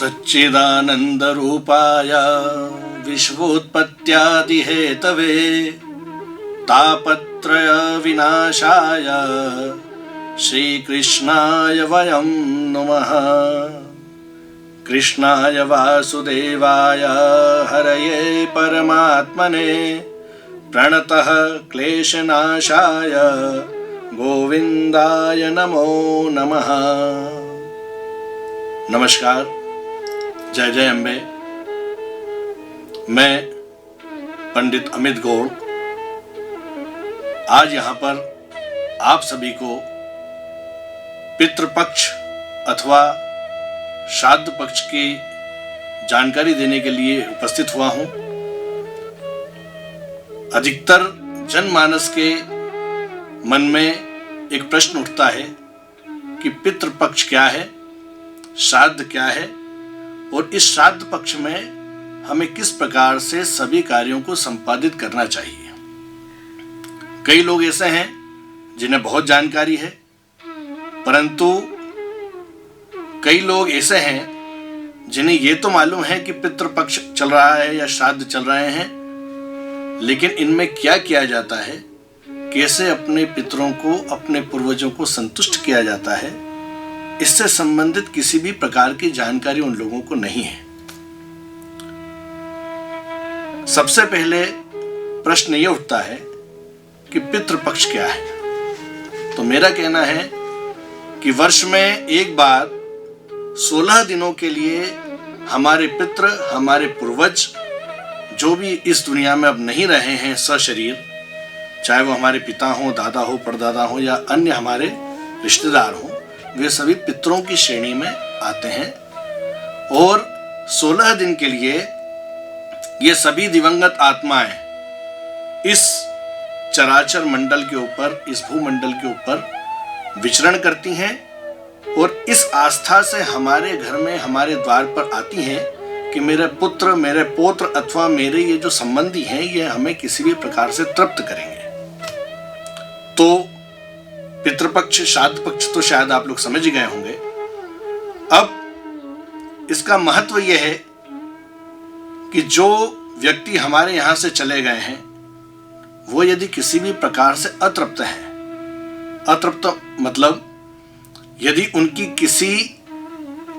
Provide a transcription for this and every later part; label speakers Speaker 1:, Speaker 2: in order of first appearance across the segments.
Speaker 1: सच्चिदानन्दरूपाय विश्वोत्पत्त्यादिहेतवे तापत्रयविनाशाय श्रीकृष्णाय वयं नुमः। कृष्णाय वासुदेवाय हरये परमात्मने प्रणतः क्लेशनाशाय गोविंदाय नमो नमः। नमस्कार, जय जय अम्बे। मैं पंडित अमित गौड़ आज यहाँ पर आप सभी को पितृपक्ष अथवा श्राद्ध पक्ष की जानकारी देने के लिए उपस्थित हुआ हूँ। अधिकतर जनमानस के मन में एक प्रश्न उठता है कि पितृपक्ष क्या है, श्राद्ध क्या है और इस श्राद्ध पक्ष में हमें किस प्रकार से सभी कार्यों को संपादित करना चाहिए। कई लोग ऐसे हैं जिन्हें बहुत जानकारी है, परंतु कई लोग ऐसे हैं जिन्हें ये तो मालूम है कि पितृपक्ष चल रहा है या श्राद्ध चल रहे हैं, लेकिन इनमें क्या किया जाता है, कैसे अपने पितरों को, अपने पूर्वजों को संतुष्ट किया जाता है, इससे संबंधित किसी भी प्रकार की जानकारी उन लोगों को नहीं है। सबसे पहले प्रश्न ये उठता है कि पितृपक्ष क्या है। तो मेरा कहना है कि वर्ष में एक बार 16 दिनों के लिए हमारे पितृ, हमारे पूर्वज जो भी इस दुनिया में अब नहीं रहे हैं सशरीर, चाहे वो हमारे पिता हो, दादा हो, परदादा हो या अन्य हमारे रिश्तेदार हो, वे सभी पितरों की श्रेणी में आते हैं। और 16 दिन के लिए ये सभी दिवंगत आत्माएं इस चराचर मंडल के ऊपर, इस भूमंडल के ऊपर विचरण करती हैं और इस आस्था से हमारे घर में, हमारे द्वार पर आती हैं कि मेरे पुत्र, मेरे पौत्र अथवा मेरे ये जो संबंधी हैं, ये हमें किसी भी प्रकार से तृप्त करेंगे। तो पितृपक्ष, श्राद्ध पक्ष तो शायद आप लोग समझ गए होंगे। अब इसका महत्व यह है कि जो व्यक्ति हमारे यहां से चले गए हैं वो यदि किसी भी प्रकार से अतृप्त है, अतृप्त मतलब यदि उनकी किसी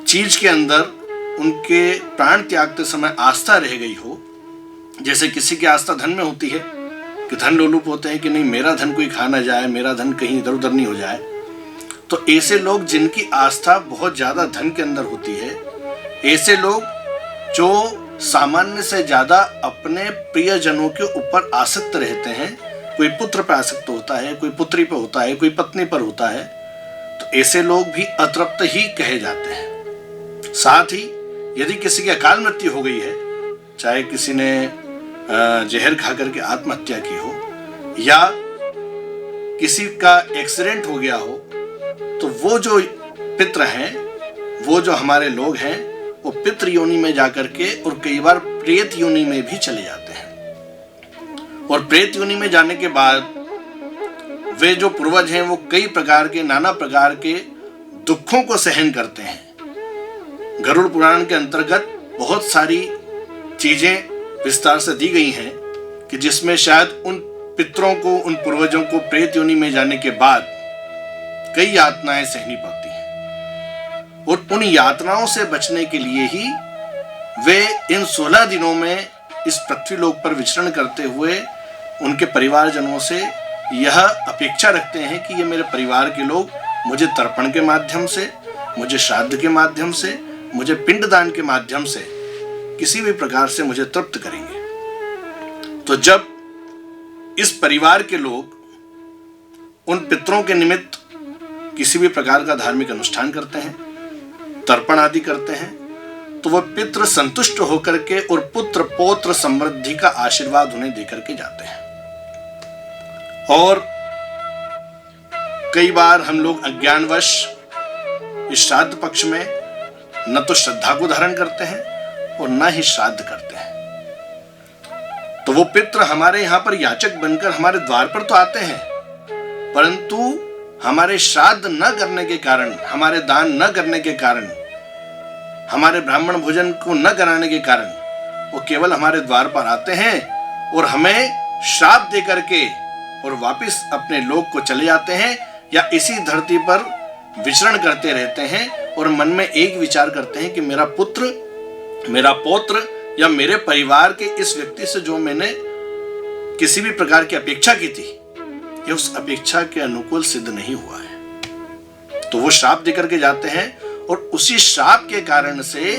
Speaker 1: चीज के अंदर उनके प्राण त्यागते समय आस्था रह गई हो, जैसे किसी की आस्था धन में होती है कि धन लोलुप होते हैं कि नहीं मेरा धन कोई खा ना जाए, मेरा धन कहीं इधर उधर नहीं हो जाए, तो ऐसे लोग जिनकी आस्था बहुत ज्यादा धन के अंदर होती है, ऐसे लोग जो सामान्य से ज्यादा अपने प्रियजनों के ऊपर आसक्त रहते हैं, कोई पुत्र पर आसक्त होता है, कोई पुत्री पर होता है, कोई पत्नी पर होता है, तो ऐसे लोग भी अतृप्त ही कहे जाते हैं। साथ ही यदि किसी की अकाल मृत्यु हो गई है, चाहे किसी ने जहर खा करके आत्महत्या की हो या किसी का एक्सीडेंट हो गया हो, तो वो जो पितृ हैं, वो जो हमारे लोग हैं, वो पितृ योनि में जाकर के और कई बार प्रेत योनि में भी चले जाते हैं। और प्रेत योनि में जाने के बाद वे जो पूर्वज हैं वो कई प्रकार के, नाना प्रकार के दुखों को सहन करते हैं। गरुड़ पुराण के अंतर्गत बहुत सारी चीजें विस्तार से दी गई हैं कि जिसमें शायद उन पितरों को, उन पूर्वजों को प्रेत योनि में जाने के बाद कई यातनाएं सहनी पड़ती हैं और उन यातनाओं से बचने के लिए ही वे इन 16 दिनों में इस पृथ्वी लोक पर विचरण करते हुए उनके परिवारजनों से यह अपेक्षा रखते हैं कि ये मेरे परिवार के लोग मुझे तर्पण के माध्यम से, मुझे श्राद्ध के माध्यम से, मुझे पिंडदान के माध्यम से किसी भी प्रकार से मुझे तृप्त करेंगे। तो जब इस परिवार के लोग उन पितरों के निमित्त किसी भी प्रकार का धार्मिक अनुष्ठान करते हैं, तर्पण आदि करते हैं, तो वह पितृ संतुष्ट होकर के और पुत्र पौत्र समृद्धि का आशीर्वाद उन्हें देकर के जाते हैं। और कई बार हम लोग अज्ञानवश इस श्राद्ध पक्ष में न तो श्रद्धा को धारण करते हैं और न ही श्राद्ध करते हैं। तो वो पितृ हमारे यहाँ पर याचक बनकर हमारे द्वार पर तो आते हैं, परंतु हमारे श्राद्ध न करने के कारण, हमारे दान न करने के कारण हमारे ब्राह्मण भोजन को न कराने के कारण वो केवल हमारे द्वार पर आते हैं और हमें श्राप दे करके और वापस अपने लोक को चले जाते हैं, या इसी धरती पर विचरण करते रहते हैं और मन में एक विचार करते हैं कि मेरा पुत्र, मेरा पौत्र या मेरे परिवार के इस व्यक्ति से जो मैंने किसी भी प्रकार की अपेक्षा की थी, ये उस अपेक्षा के अनुकूल सिद्ध नहीं हुआ है। तो वो श्राप देकर के जाते हैं और उसी श्राप के कारण से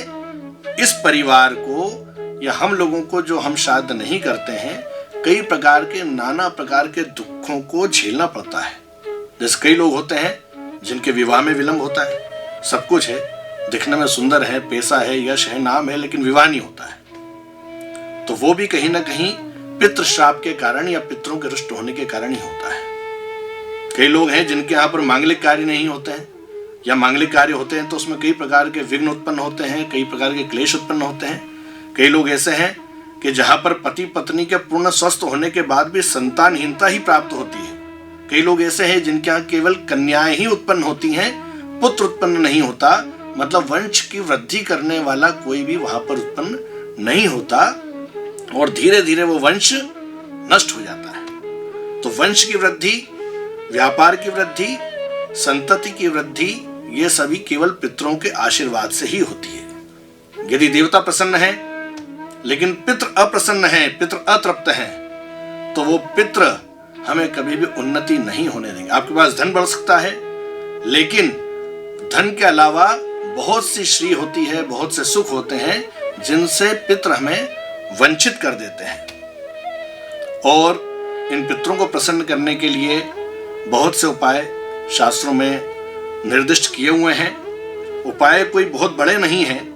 Speaker 1: इस परिवार को या हम लोगों को, जो हम श्राद्ध नहीं करते हैं, कई प्रकार के नाना प्रकार के दुखों को झेलना पड़ता है। जैसे कई लोग होते हैं जिनके विवाह में विलंब होता है, सब कुछ है, दिखने में सुंदर है, पैसा है, यश है, नाम है, लेकिन विवाह नहीं होता है। तो वो भी कहीं ना कहीं पितृ श्राप के कारण या पितरों के रुष्ट होने के कारण ही होता है। कई लोग हैं जिनके यहाँ पर मांगलिक कार्य नहीं होते हैं, या मांगलिक कार्य होते हैं तो उसमें कई प्रकार के विघ्न उत्पन्न होते हैं, कई प्रकार के क्लेश उत्पन्न होते हैं। कई लोग ऐसे हैं कि जहां पर पति पत्नी के पूर्ण स्वस्थ होने के बाद भी संतानहीनता ही प्राप्त होती है। कई लोग ऐसे हैं जिनके यहाँ केवल कन्याएं ही उत्पन्न होती हैं, पुत्र उत्पन्न नहीं होता, मतलब वंश की वृद्धि करने वाला कोई भी वहां पर उत्पन्न नहीं होता और धीरे धीरे वो वंश नष्ट हो जाता है। तो वंश की वृद्धि, व्यापार की वृद्धि, संतति की वृद्धि, ये सभी केवल पितरों के आशीर्वाद से ही होती है। यदि देवता प्रसन्न है लेकिन पितृ अप्रसन्न है, पितृ अतृप्त है, तो वो पितृ हमें कभी भी उन्नति नहीं होने देंगे। आपके पास धन बढ़ सकता है, लेकिन धन के अलावा बहुत सी श्री होती है, बहुत से सुख होते हैं जिनसे पितृ हमें वंचित कर देते हैं। और इन पितरों को प्रसन्न करने के लिए बहुत से उपाय शास्त्रों में निर्दिष्ट किए हुए हैं। उपाय कोई बहुत बड़े नहीं हैं,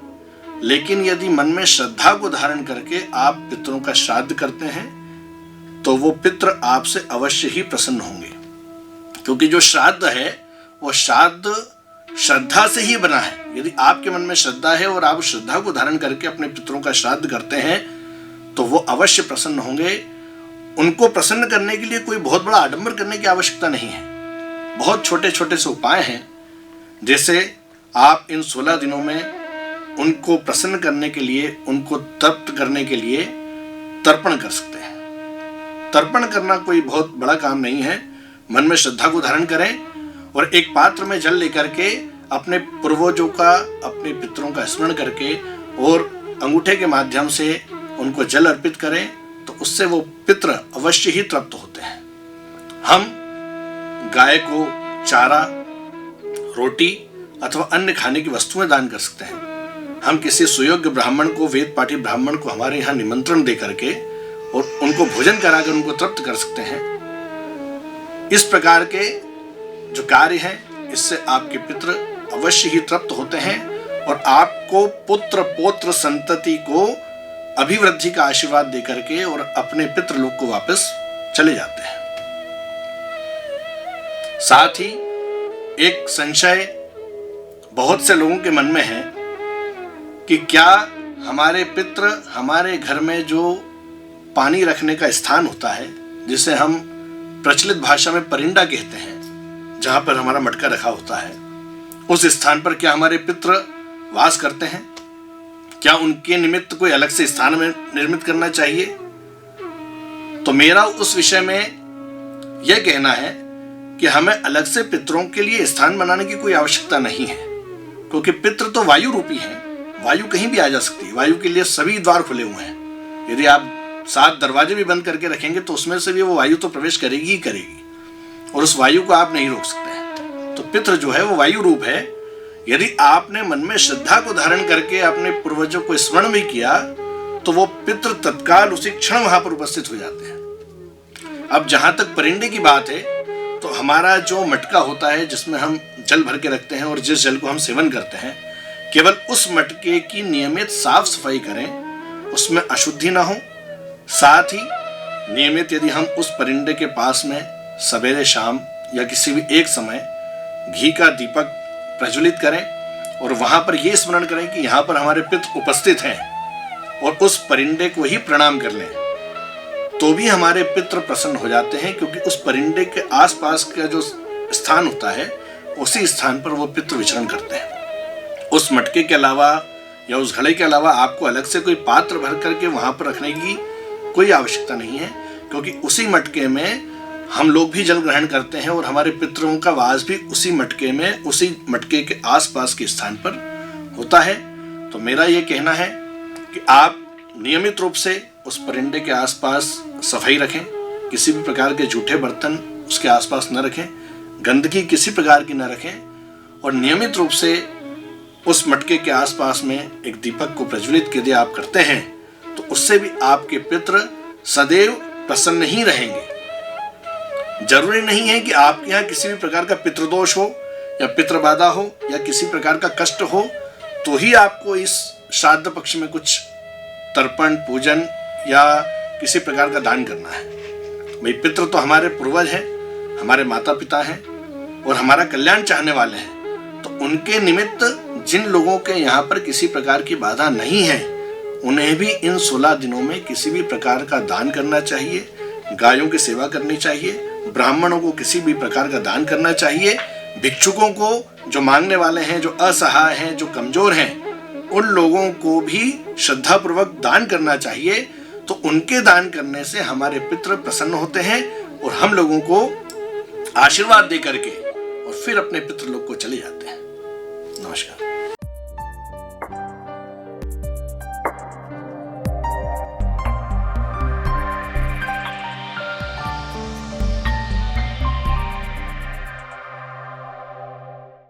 Speaker 1: लेकिन यदि मन में श्रद्धा को धारण करके आप पितरों का श्राद्ध करते हैं तो वो पितृ आपसे अवश्य ही प्रसन्न होंगे, क्योंकि जो श्राद्ध है वो श्राद्ध श्रद्धा से ही बना है। यदि आपके मन में श्रद्धा है और आप श्रद्धा को धारण करके अपने पितरों का श्राद्ध करते हैं तो वो अवश्य प्रसन्न होंगे। उनको प्रसन्न करने के लिए कोई बहुत बड़ा आडंबर करने की आवश्यकता नहीं है। बहुत छोटे छोटे से उपाय हैं, जैसे आप इन 16 दिनों में उनको प्रसन्न करने के लिए, उनको तृप्त करने के लिए तर्पण कर सकते हैं। तर्पण करना कोई बहुत बड़ा काम नहीं है। मन में श्रद्धा को धारण करें और एक पात्र में जल लेकर के अपने पूर्वजों का, अपने पितरों का स्मरण करके और अंगूठे के माध्यम से उनको जल अर्पित करें, तो उससे वो पितृ अवश्य ही तृप्त होते हैं। हम गाय को चारा, रोटी अथवा अन्य खाने की वस्तुएं दान कर सकते हैं। हम किसी सुयोग्य ब्राह्मण को, वेद पाठी ब्राह्मण को हमारे यहाँ निमंत्रण दे करके और उनको भोजन कराकर उनको तृप्त कर सकते हैं। इस प्रकार के जो कार्य हैं, इससे आपके पितृ अवश्य ही तृप्त होते हैं और आपको पुत्र पौत्र संतति को अभिवृद्धि का आशीर्वाद दे करके और अपने पितृलोक को वापस चले जाते हैं। साथ ही एक संशय बहुत से लोगों के मन में है कि क्या हमारे पितृ हमारे घर में जो पानी रखने का स्थान होता है, जिसे हम प्रचलित भाषा में परिंदा कहते हैं, जहां पर हमारा मटका रखा होता है, उस स्थान पर क्या हमारे पितृ वास करते हैं? क्या उनके निमित्त कोई अलग से स्थान में निर्मित करना चाहिए? तो मेरा उस विषय में यह कहना है कि हमें अलग से पितरों के लिए स्थान बनाने की कोई आवश्यकता नहीं है, क्योंकि पितृ तो वायु रूपी हैं। वायु कहीं भी आ जा सकती है, वायु के लिए सभी द्वार खुले हुए हैं। यदि आप 7 दरवाजे भी बंद करके रखेंगे तो उसमें से भी वो वायु तो प्रवेश करेगी ही करेगी, और उस वायु को आप नहीं रोक सकते हैं। तो पितृ जो है वो वायु रूप है। यदि आपने मन में श्रद्धा को धारण करके अपने पूर्वजों को स्मरण भी किया तो वो पितृ तत्काल उसी क्षण वहां पर उपस्थित हो जाते हैं। अब जहां तक परिंदे की बात है, तो हमारा जो मटका होता है जिसमें हम जल भर के रखते हैं और जिस जल को हम सेवन करते हैं, केवल उस मटके की नियमित साफ सफाई करें, उसमें अशुद्धि ना हो। साथ ही नियमित यदि हम उस परिंदे के पास में सवेरे शाम या किसी भी एक समय घी का दीपक प्रज्वलित करें और वहां पर यह स्मरण करें कि यहाँ पर हमारे पितृ उपस्थित हैं, और उस परिंदे को ही प्रणाम कर लें, तो भी हमारे पितृ प्रसन्न हो जाते हैं, क्योंकि उस परिंदे के आसपास का जो स्थान होता है उसी स्थान पर वो पितृ विचरण करते हैं। उस मटके के अलावा या उस घड़े के अलावा आपको अलग से कोई पात्र भर करके वहां पर रखने की कोई आवश्यकता नहीं है, क्योंकि उसी मटके में हम लोग भी जल ग्रहण करते हैं और हमारे पितरों का वास भी उसी मटके में, उसी मटके के आसपास के स्थान पर होता है। तो मेरा ये कहना है कि आप नियमित रूप से उस परिंदे के आसपास सफाई रखें, किसी भी प्रकार के जूठे बर्तन उसके आसपास न रखें, गंदगी किसी प्रकार की न रखें, और नियमित रूप से उस मटके के आसपास में एक दीपक को प्रज्वलित यदि आप करते हैं तो उससे भी आपके पितृ सदैव प्रसन्न ही रहेंगे। जरूरी नहीं है कि आपके यहाँ किसी भी प्रकार का पितृदोष हो या पितृबाधा हो या किसी प्रकार का कष्ट हो तो ही आपको इस श्राद्ध पक्ष में कुछ तर्पण, पूजन या किसी प्रकार का दान करना है। भाई, पितृ तो हमारे पूर्वज हैं, हमारे माता पिता हैं और हमारा कल्याण चाहने वाले हैं। तो उनके निमित्त जिन लोगों के यहाँ पर किसी प्रकार की बाधा नहीं है उन्हें भी इन 16 दिनों में किसी भी प्रकार का दान करना चाहिए, गायों की सेवा करनी चाहिए, ब्राह्मणों को किसी भी प्रकार का दान करना चाहिए, भिक्षुकों को, जो मांगने वाले हैं, जो असहाय हैं, जो कमजोर हैं, उन लोगों को भी श्रद्धापूर्वक दान करना चाहिए। तो उनके दान करने से हमारे पितृ प्रसन्न होते हैं और हम लोगों को आशीर्वाद दे करके और फिर अपने पितृलोक को चले जाते हैं। नमस्कार।